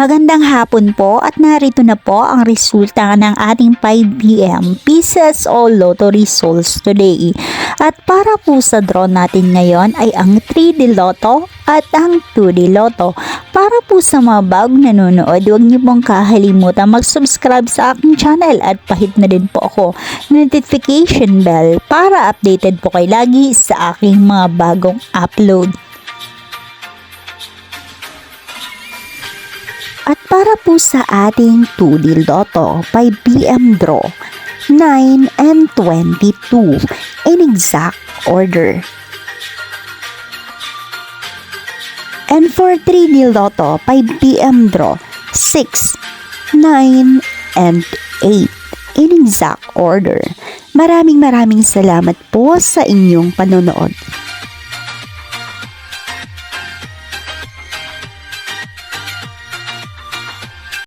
Magandang hapon po at narito na po ang resulta ng ating 5pm Pieces o Lotto results today. At para po sa draw natin ngayon ay ang 3D Lotto at ang 2D Lotto. Para po sa mga bagong nanonood, huwag niyo pong kakalimutan mag-subscribe sa aking channel at pahit na din po ako notification bell para updated po kayo lagi sa aking mga bagong upload. At para po sa ating 2D Lotto 5pm draw, 9 and 22 in exact order. And for 3D Lotto 5pm draw, 6, 9 and 8 in exact order. Maraming salamat po sa inyong panonood.